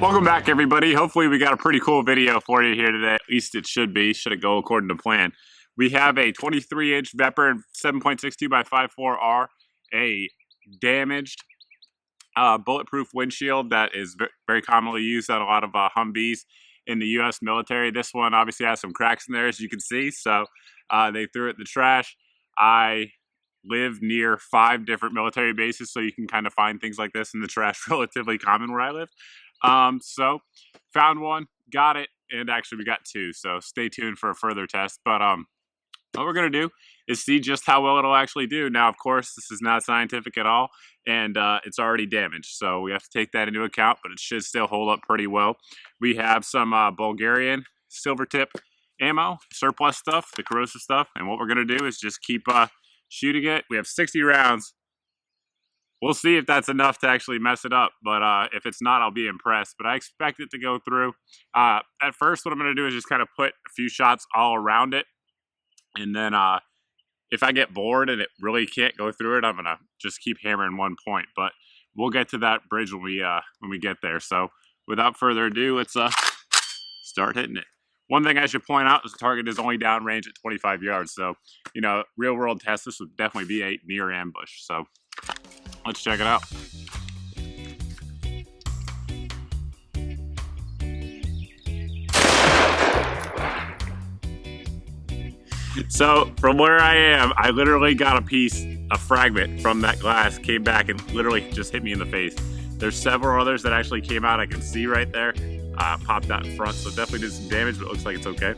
Welcome back, everybody. Hopefully we got a pretty cool video for you here today. At least it should be. Should it go according to plan? We have a 23-inch VEPR 7.62 by 5.4R, a damaged bulletproof windshield that is very commonly used on a lot of Humvees in the U.S. military. This one obviously has some cracks in there, as you can see, so they threw it in the trash. I live near 5 different military bases, so you can kind of find things like this in the trash relatively common where I live. So found one, got it, and actually we got 2, so stay tuned for a further test. But what we're going to do is see just how well it'll actually do. Now, of course, this is not scientific at all, and it's already damaged, so we have to take that into account, but it should still hold up pretty well. We have some Bulgarian silver tip ammo, surplus stuff, the corrosive stuff, and what we're going to do is just keep shooting it. We have 60 rounds. We'll see if that's enough to actually mess it up, but if it's not, I'll be impressed. But I expect it to go through. At first, what I'm going to do is just kind of put a few shots all around it, and then if I get bored and it really can't go through it, I'm going to just keep hammering one point. But we'll get to that bridge when we get there. So without further ado, let's start hitting it. One thing I should point out is the target is only downrange at 25 yards. So, you know, real-world test, this would definitely be a near ambush. So let's check it out. So from where I am, I literally got a fragment from that glass, came back and literally just hit me in the face. There's several others that actually came out, I can see right there. Popped out in front, so definitely did some damage, but it looks like it's okay.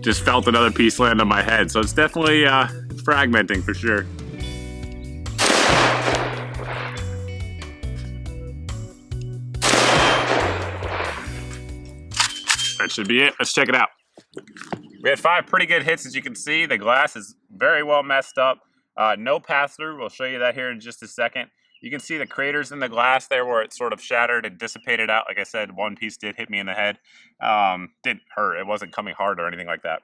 Just felt another piece land on my head, so it's definitely fragmenting for sure. That should be it. Let's check it out. We had 5 pretty good hits, as you can see. The glass is very well messed up. No pass-through. We'll show you that here in just a second. You can see the craters in the glass there where it sort of shattered and dissipated out. Like I said, one piece did hit me in the head. Didn't hurt. It wasn't coming hard or anything like that.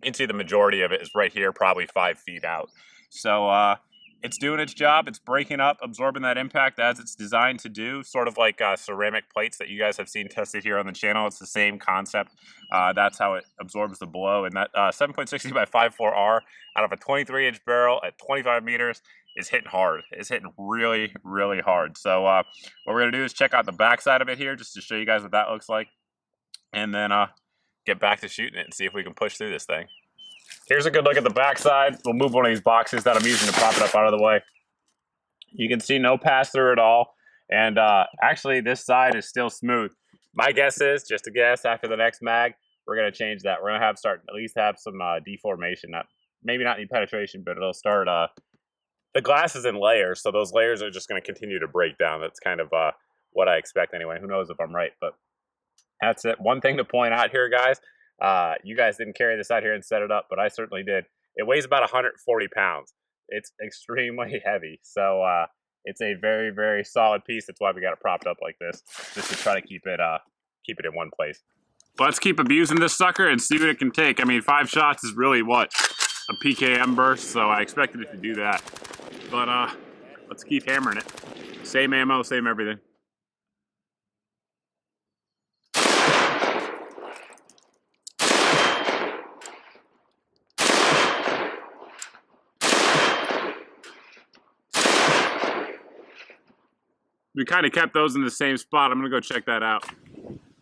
You can see the majority of it is right here, probably 5 feet out. So it's doing its job. It's breaking up, absorbing that impact as it's designed to do, sort of like ceramic plates that you guys have seen tested here on the channel. It's the same concept. That's how it absorbs the blow. And that 7.60 by 5.4R out of a 23-inch barrel at 25 meters is hitting hard. It's hitting really, really hard. So what we're going to do is check out the backside of it here just to show you guys what that looks like. And then get back to shooting it and see if we can push through this thing. Here's a good look at the backside. We'll move one of these boxes that I'm using to prop it up out of the way. You can see no pass-through at all. And actually, this side is still smooth. My guess is, just a guess, after the next mag, we're going to change that. We're going to at least have some deformation. Maybe not any penetration, but it'll start... the glass is in layers, so those layers are just going to continue to break down. That's kind of what I expect anyway. Who knows if I'm right, but that's it. One thing to point out here, guys. You guys didn't carry this out here and set it up, but I certainly did. It weighs about 140 pounds. It's extremely heavy, so it's a very, very solid piece. That's why we got it propped up like this, just to try to keep it in one place. But let's keep abusing this sucker and see what it can take. I mean, 5 shots is really what? A PKM burst, so I expected it to do that. But let's keep hammering it. Same ammo, same everything. We kind of kept those in the same spot. I'm going to go check that out.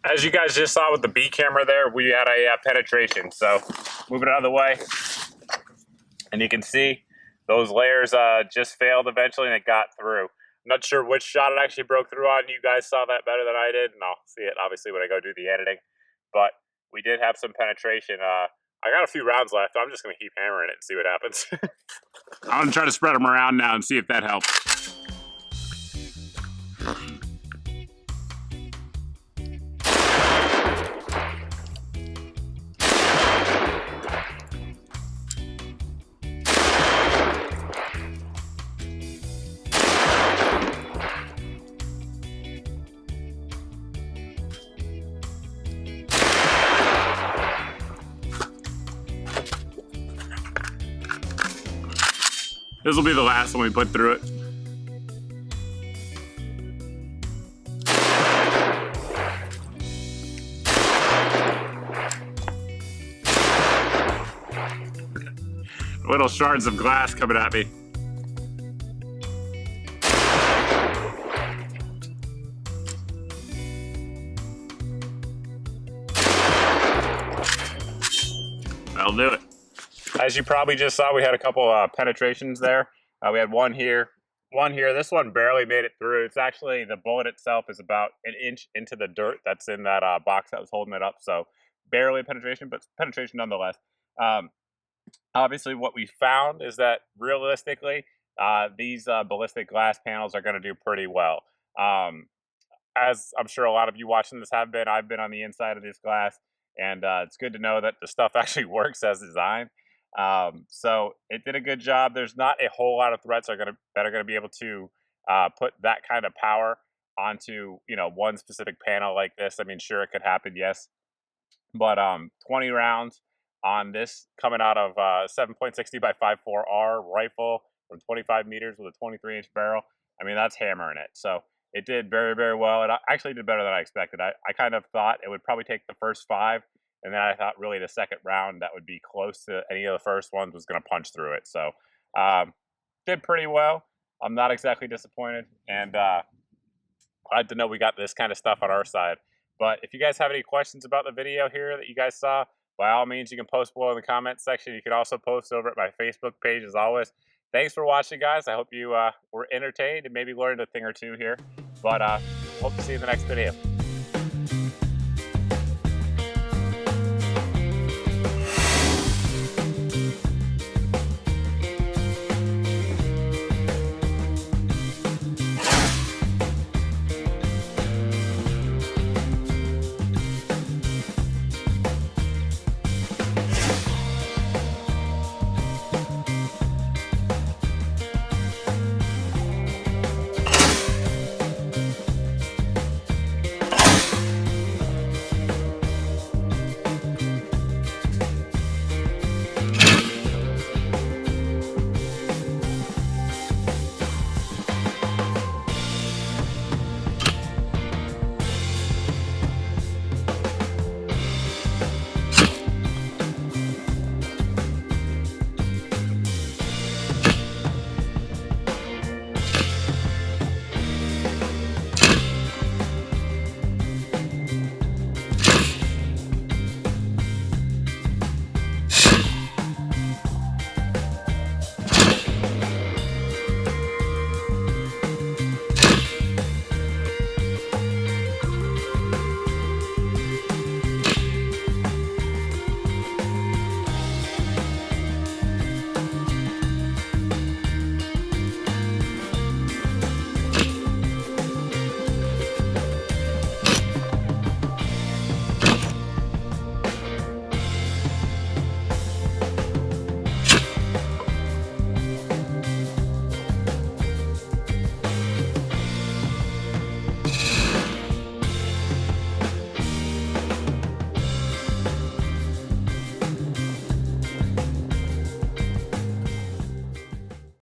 As you guys just saw with the B camera there, we had a penetration. So moving it out of the way. And you can see those layers just failed eventually and it got through. I'm not sure which shot it actually broke through on. You guys saw that better than I did. And I'll see it obviously when I go do the editing. But we did have some penetration. I got a few rounds left. I'm just going to keep hammering it and see what happens. I'm going to try to spread them around now and see if that helps. This will be the last one we put through it. Little shards of glass coming at me. That'll do it. As you probably just saw, we had a couple penetrations there. We had one here. This one barely made it through. It's actually, the bullet itself is about an inch into the dirt that's in that box that was holding it up. So barely penetration, but penetration nonetheless. Obviously, what we found is that realistically, these ballistic glass panels are going to do pretty well. As I'm sure a lot of you watching this have been, I've been on the inside of this glass, and it's good to know that the stuff actually works as designed. So it did a good job. There's not a whole lot of threats that are gonna be able to put that kind of power onto, you know, one specific panel like this. I mean, sure, it could happen, yes, but 20 rounds on this coming out of 7.60 by 5.4R rifle from 25 meters with a 23-inch barrel. I mean, that's hammering it. So it did very, very well. It actually did better than I expected. I kind of thought it would probably take the first 5, and then I thought really the second round that would be close to any of the first ones was going to punch through it. So did pretty well. I'm not exactly disappointed, and glad to know we got this kind of stuff on our side. But if you guys have any questions about the video here that you guys saw, by all means, you can post below in the comments section. You can also post over at my Facebook page as always. Thanks for watching, guys. I hope you were entertained and maybe learned a thing or two here. But hope to see you in the next video.